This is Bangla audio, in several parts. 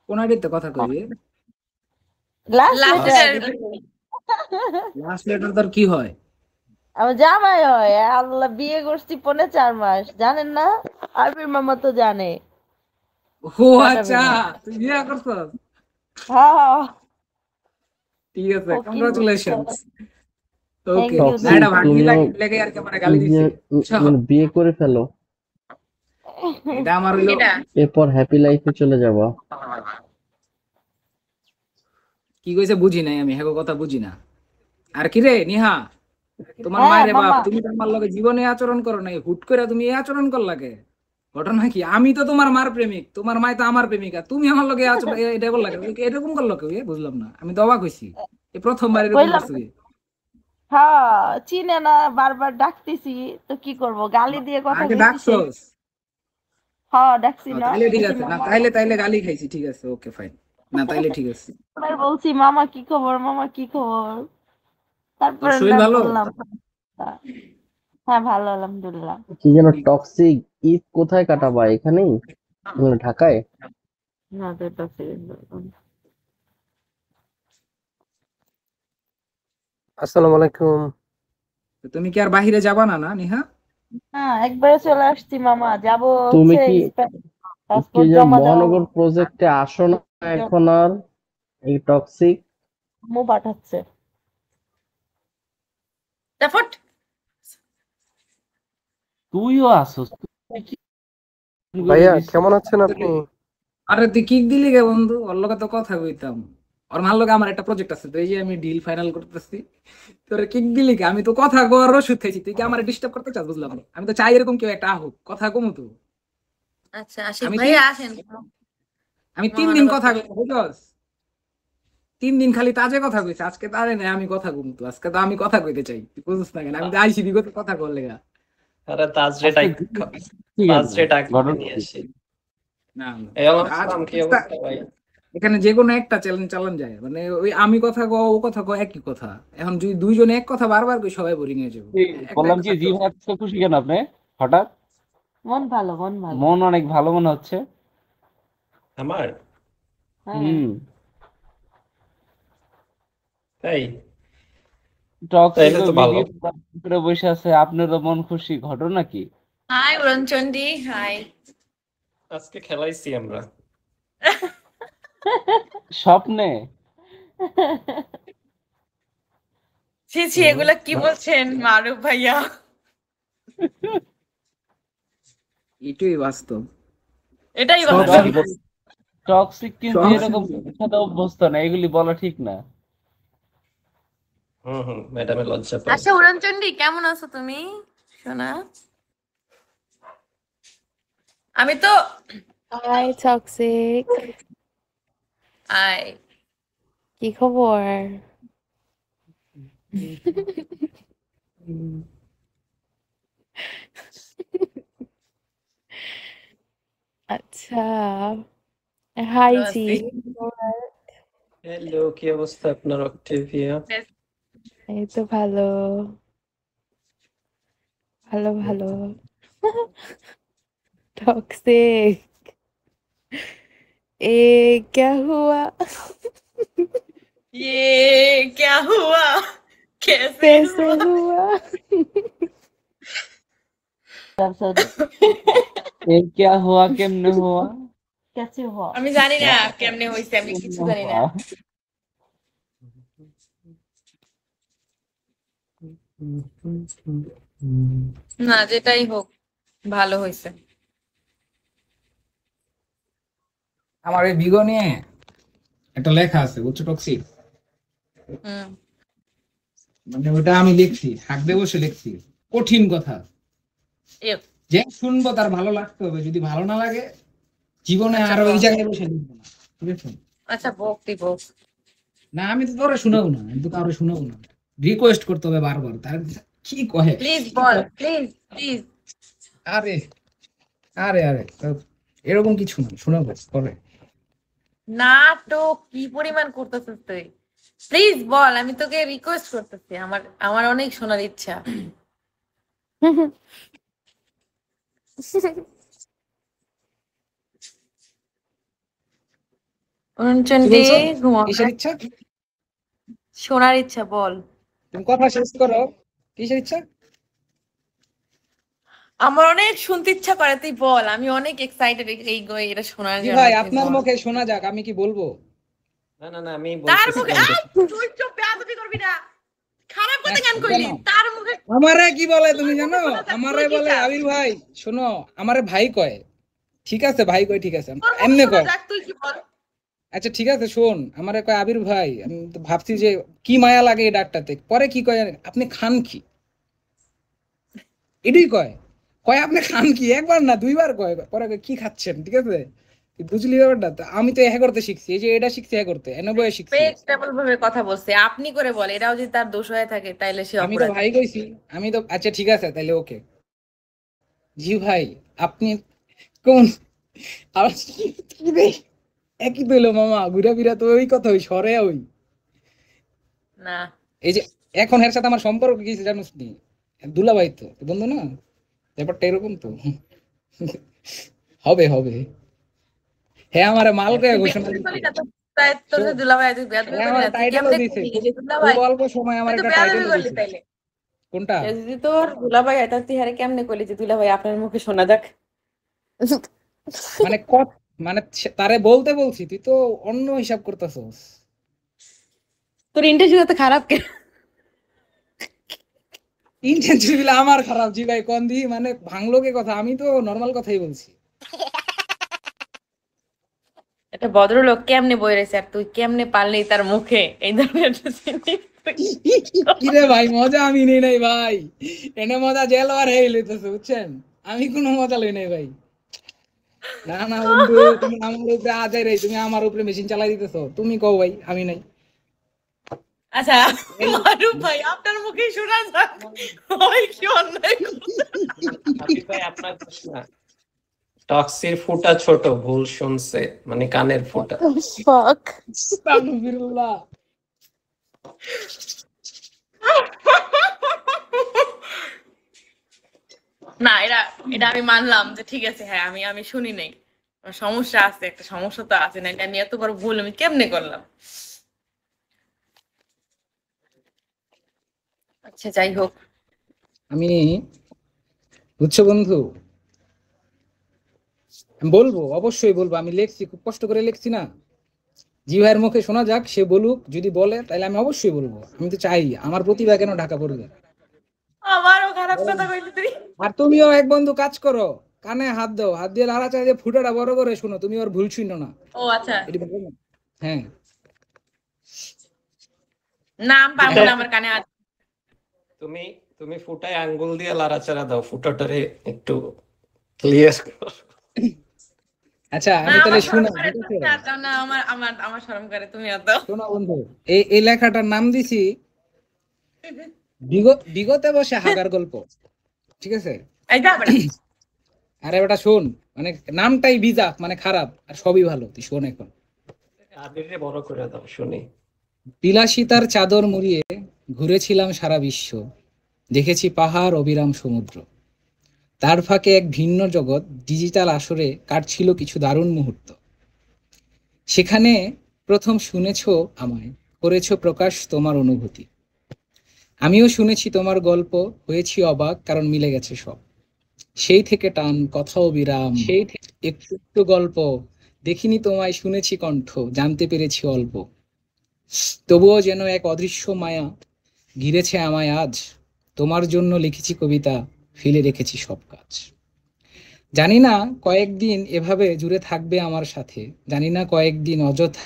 কোন আইডিতে কথা কইবে? Last last letter. Last letter তোর কি হয়? আমার জামাই হয়। আল্লাহ, বিয়ে করছি 4.5 মাস, জানেন না? আরবির মামা তো জানে। ও নাটাবের আচ্ছা, মামা। তুই বিয়ে করছস? হ্যাঁ। ঠিক আছে, ফকির। কংগ্রাচুলেশনস। থ্যাংক ওকে, ইউ না থ্যাংক এটা টক্সিক, ভাগ্যি তুমিও লেগে আর কি আমার গালি দিছে, বুঝছো? মানে বিয়ে করে ফেলো, ইউ। এটা আমার হইলো এটা এরপর হ্যাপি লাইফে চলে যাবা। কি কইছে বুঝি নাই আমি, হ্যাঁ কথা বুঝি না। আর কি রে নিহা, তোমার হ্যাঁ মায়ের বাপ, মামা। তুমি তো আমার লগে জীবনে এই আচরণ করো নাই, হুট করে তুমি এই আচরণ করলা কে? ঘটনা কি? আমি তো তোমার মার প্রেমিক, তোমার মায় তো আমার প্রেমিকা, তুমি আমার লগে এটা করলা কে? এরকম করলো কেউ? বুঝলাম না, আমি তো অবাক হইছি, এই প্রথমবার এরকম কইলাম। করছো কি? হ্যাঁ। চিনে না, বারবার ডাকতেছি। তো কি করব, গালি দিয়ে কথা আগে কইছি সেই। ডাকছস? হ্যাঁ, ডাকছি না, তাইলে ঠিক বলছি আছে, না মামা। তাইলে তাইলে গালি খাইছি, ঠিক আছে, ওকে ফাইন। না তাইলে ঠিক আছে। এবার বলছি মামা কি খবর, মামা কি খবর। তোর তারপরে শরীর না ভালো? বললাম। হ্যাঁ, ভালো আলহামদুলিল্লাহ। কি যেন টক্সিক, ঈদ কোথায় কাটাবা? এখানেই, মানে ঢাকায়? না তো এটা আসসালামু আলাইকুম। তো তুমি কি আর বাহিরে যাবা না, না নিহা? হ্যাঁ, একবারে চলে আসছি মামা, যাব তুমি হচ্ছে কি কি পাসপোর্ট যেন জমা দেওয়া। মহানগর প্রজেক্টে আসো না এখন আর? এই টক্সিক, মু পাঠাচ্ছে। তারপর তুইও আসোস, তুই কি করে ভাইয়া দিস? কেমন আছেন আপনি? আরে তুই কিক দিলি কে বন্ধু? ওর লগে তো কথা কইতাম, ওর মার লগে আমার একটা প্রজেক্ট আছে, তো এই যে আমি ডিল ফাইনাল করতেছি। তোর কিক দিলি কে? আমি তো কথা কওয়ার ওষুধ খাইছি, তুই কি আমার ডিস্টার্ব করতে চাস? বুঝলাম না, আমি তো চাই এরকম কেউ একটা আহুক, কথা কমু তো। আচ্ছা আশিক আমি তিন ভাইয়া আসেন আমি 3 দিন মহানগর কথা থেকে। কইছি, বুঝছস? 3 দিন খালি তাজে কথা কইছি, আজকে তারে নাই, আমি কথা কমু তো, আজকে তো আমি কথা কইতে চাই, তুই বুঝছ না কেন? আমি তো আইসি বিগত কথা কর লেগা। আরে আজকে ঠিক আছে, তাজরে ডাক ঘটনা নিয়ে কি? আসি। না না, এই আজ অবস্থা, কি অবস্থা ভাই? এখানে যে কোনো একটা চ্যালেঞ্জ চালান যায়, মানে ওই আমি কথা কও ও কথা কও একই কথা। এখন যদি দুইজনে এক কথা বারবার কই, সবাই বোরিং হয়ে যাবে। একটা বললাম কথা কি, জি ভাই আজকে খুশি কেন আপনি হঠাৎ? মন ভালো, মন ভালো। মন অনেক ভালো মনে হচ্ছে। আমার হ্যাঁ। হুম। তাই? টক্সিক তাইলে তো ভালো। ভিডিও করে বসে আছে, আপনারও মন খুশি, ঘটনা কি? হাই উড়নচন্ডী, হাই। আজকে খেলাইছি আমরা। স্বপ্নে? ছি ছি, এগুলা কি বলছেন মারুফ ভাইয়া? এটাই বাস্তব। এটাই সব বাস্তব। টক্সিক কিন্তু সব এরকম সাথে অভ্যস্ত না, এগুলি বলা ঠিক না। হুম, ম্যাডামে লজ্জা পায়। আচ্ছা উড়নচন্ডী, কেমন আছো তুমি সোনা? আমি তো হাই টক্সিক, আই কি খবর? আচ্ছা, হাই ভালো জি। আছি। হ্যালো, কি অবস্থা আপনার অক্টেভিয়া? এই তো ভালো, ভালো ভালো। टॉक्सिक, ए क्या हुआ? ये क्या हुआ, कैसे कैसे हुआ? हुआ? এর क्या हुआ কেমনে हुआ? कैसे हुआ? আমি জানি না কেমনে হইছে, আমি কিছু জানি না। না যেটাই হোক ভালো হইছে। আমার এই বিগো নিয়ে একটা লেখা আছে, বুঝছো টক্সিক? হুম। মানে ওটা আমি লিখছি, থাকবে বসে লিখছি, কঠিন কথা। ইয়ে, যে শুনবো তার ভালো লাগতে হবে, যদি ভালো না লাগে জীবনে আচ্ছা আর ওই জায়গায় বসে লিখবো না, ঠিক আছে? আচ্ছা ভক্তি ভোগ। না আমি তো তোরে শোনাবো না, আমি তো কারো শোনাবো না, রিকোয়েস্ট করতে হবে বারবার, তার কি কহে। Please ball, please please. আরে আরে আরে এরকম কিছু না, শোনাবো পরে। নাটক কি পরিমাণ করতেছিস তুই? প্লিজ বল, আমি তোকে রিকোয়েস্ট করতেছি, আমার আমার অনেক শোনার ইচ্ছা। কি উনচন্ডী বলছো? ঘুমাবে। কিসের ইচ্ছা? শোনার ইচ্ছা বল। তুমি কথা শেষ করো। কিসের ইচ্ছা? আমার অনেক শুনতে ইচ্ছা করে, তুই বল, আমি অনেক এক্সাইটেড এটা শোনার জি জন্য, ভাই, তুই আপনার বল। মুখে শোনা যাক, আমি কি বলবো? না না না, আমি তার মুখে বলতেছিলাম যে তুই চুপ, বেয়াদবি করবি না। খারাপ কথা হ্যাঁ, কেন কেন? কইলি? তার মুখে, আমারে কি বলে তুমি তোর জানো? মুখে শোনা যাক, আমারে তুই কি বলে চাস? আবির ভাই, শোনো, আমারে ভাই কয়। ঠিক আছে ভাই কয়, ঠিক আছে, তোর মুখে এমনি শোনা কয়। যাক, তুই কি বল। আচ্ছা ঠিক আছে, শোন, আমারে কয় আবির ভাই। আমি তো ভাবছি যে কি মায়া লাগে এই ডাকটাতে। পরে কি কয় জানেন? আপনি খান কি? এটাই কয়। কয় আপনি খান কি, একবার না দুইবার কয়। পরে কয় কি খাচ্ছেন, ঠিক আছে? তুই বুঝলি ব্যাপারটা? তো আমি তো হ্যাঁ করতে শিখছি, এই যে এটা শিখছি হ্যাঁ করতে, এনে বয়ে শিখছি। রেসপেক্টেবল ভাবে কথা বলছে, আপনি করে বলে, এটাও যদি তার দোষ হয়ে থাকে তাইলে সে আমি তো অপরাধী। ভাই কইছি। আমি তো আচ্ছা ঠিক আছে তাইলে ওকে। জি ভাই, আপনি কোন আবার কি রে? একই তো এলো মামা, ঘুরা ফিরা তো ওই কথা, ওই সরে ওই। না, এই যে এখন এর সাথে আমার সম্পর্ক কি জানিস নি? দুলাভাই তো বন্ধু না, ব্যাপারটা এরকম তো। হবে হবে। হ্যাঁ, আমার মাল কে তুই ঘোষণা বেয়াদবি করলি দিচ্ছে। না তো? তাই তোর শোন, যে দুলাভাই, তুই বেয়াদবি হ্যাঁ করলি আমার না? তুই টাইটেলও কেমনে দিছে, করলি খুব যে খুব দুলাভাই? অল্প সময় আমার তুই তো একটা বেয়াদবি টাইটেলও করলি দিছে। তাইলে। কোনটা? যদি তোর দুলাভাই হয়, তাহলে তুই হারে কেমনে করলি যে দুলাভাই আপনার মুখে শোনা যাক? মানে মানে তারে বলতে বলছি, তুই তো অন্য হিসাব করতেছস। তোর ইন্টারভিউ তো খারাপ কেন? ইন্টেনশন আমার খারাপ জি ভাই, কোন দি মানে ভাঙলো কে কথা, আমি তো নর্মাল কথাই বলছি। একটা ভদ্রলোক কেমনে বই রয়েছে, আর তুই কেমনে পারলি তার মুখে এই ধরনের একটা জিনিস? কিরে ভাই, মজা আমি নেই নাই ভাই। এনে মজা জেল আর হেই লইতেছে, বুঝছেন? আমি কোনো মজা লই নাই ভাই। না না বন্ধু, তুমি আমার উপরে আজাই রে, তুমি আমার উপরে মেশিন চালাই দিতেছো। তুমি কও ভাই, আমি নাই। আচ্ছা, মারুফ ভাই, আপনার মুখে শোনা যাক, ওই কি অন্যায় করছে? আবির ভাই আপনার দোষ না, টক্সির ফুটা ছোট, ভুল শুনছে, মানে কানের ফুটা। fuck আস্তাগফিরুল্লাহ। না, এটা এটা আমি মানলাম যে ঠিক আছে, হ্যাঁ, আমি আমি শুনি নাই, আমার সমস্যা আছে, একটা সমস্যা তো আছে, না আমি এত বড় ভুল আমি কেমনে করলাম? আচ্ছা, যাই হোক। আমি, বুঝছো বন্ধু, আমি বলবো, অবশ্যই বলবো। আমি লেখছি, খুব কষ্ট করে লেখছি না। জি ভাইয়ের মুখে শোনা যাক, সে বলুক। যদি বলে তাহলে আমি অবশ্যই বলবো। আমি তো চাই আমার প্রতিভা কেন ঢাকা পড়বে। আমারও খারাপ কথা কইলি তুই। আর তুমিও এক বন্ধু কাজ করো, কানে হাত দাও, হাত দিয়ে লাড়া চাই দিয়ে ফুটাটা বড় করে শোনো, তুমি ওর ভুল শুনো না। ও আচ্ছা, এটি বলবো না? হ্যাঁ। না আমি পারবো না, আমার কানে হাত। তুমি তুমি ফুটায় আঙ্গুল দিয়ে লাড়াচাড়া দাও, ফুটাটারে একটু ক্লিয়ার করো। আচ্ছা না, আমি আমার তাহলে শরম শুনো, করে, ঠিক তুমি আছে? হাত দাও না, আমার আমার আমার শরম করে, তুমি হাত দাও। শোনো বন্ধু, এই লেখাটার নাম দিছি বিগতে বসে হাগার গল্প, ঠিক আছে? এই যা বেটা। আরে বেটা শোন, মানে নামটাই বিজাক, মানে খারাপ, আর সবই ভালো। তুই শোন এখন। আবিরে বড় করে দাও শুনি। বিলাসিতার চাদর মুড়িয়ে ঘুরেছিলাম সারা বিশ্ব, দেখেছি পাহাড়, অবিরাম সমুদ্র। তার ফাঁকে এক ভিন্ন জগৎ, ডিজিটাল আসরে কাটছিল কিছু দারুণ মুহূর্ত। সেখানে প্রথম শুনেছো আমায়, করেছো প্রকাশ তোমার অনুভূতি। আমিও শুনেছি তোমার গল্প, হয়েছি অবাক, কারণ মিলে গেছে সব। সেই থেকে টান, কথাও বিরাম, সেই থেকে একটু একটু গল্প। দেখিনি তোমায়, শুনেছি কণ্ঠ, জানতে পেরেছি অল্প। তবুও যেন এক অদৃশ্য মায়া ঘিরেছে আমায় আজ। তোমার জন্য লিখেছি কবিতা, ফেলে রেখেছি সব কাজ। জানি না কয়েকদিন এভাবে জুড়ে থাকবে আমার সাথে, জানি না কয়েকদিন অযথা।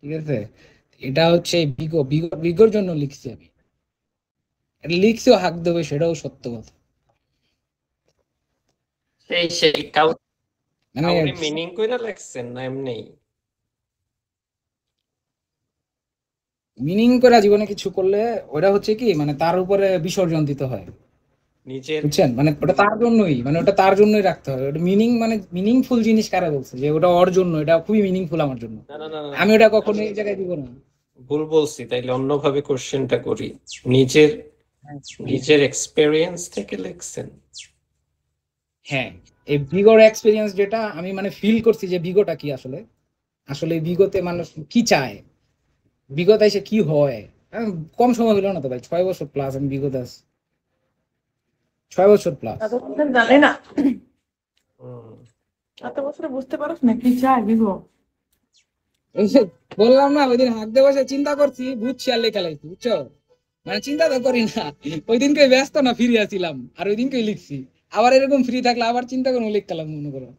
ঠিক আছে, এটা হচ্ছে বিগোর জন্য লিখছি আমি। এটা লিখছিও হাক দেবে, সেটাও সত্য কথা। সেই মানে কাউরে মিনিং কইরা লেখছেন না এমনি? মিনিং করে জীবনে কিছু করলে ওটা হচ্ছে কি, মানে তার উপরে বিসর্জন দিতে হয়, নিজের বুঝছেন? মানে ওটা তার জন্যই, মানে ওটা তার জন্যই রাখতে হয়। ওটা মিনিং, মানে মিনিংফুল জিনিস কারা বলছে যে ওটা ওর জন্য, এটা খুবই মিনিংফুল আমার জন্য। না না না না, আমি ওটা কখনো এই জায়গায় দিব না। ভুল বলছি, তাইলে অন্যভাবে কোশ্চেনটা করি। নিজের নিজের এক্সপেরিয়েন্স থেকে লিখছেন? হ্যাঁ, এই ভিগোর এক্সপিরিয়েন্স যেটা আমি মানে ফিল করছি যে ভিগোটা কি আসলে, আসলে ভিগোতে মানুষ কি চায়, ভিগোতে এসে কি হয়। কম সময় হলো না তো ভাই, 6 বছর প্লাস আমি ভিগোতে আছি, 6 বছর প্লাস। এত বছর জানি না, হুম। এত বছরে বুঝতে পারছ না কি চায় বিগো। এই যে বললাম না, ওই দিন হাঁক দিয়ে বসে চিন্তা করছি, বুঝছি আর লেখা লাগছি, বুঝছো, মানে চিন্তা তো করি না। ওই দিনকে ব্যস্ত না ফ্রি আছিলাম, আর ওই দিনকে লিখছি। আবার এরকম ফ্রি থাকলে আবার চিন্তা করে লিখতাম মনে করো।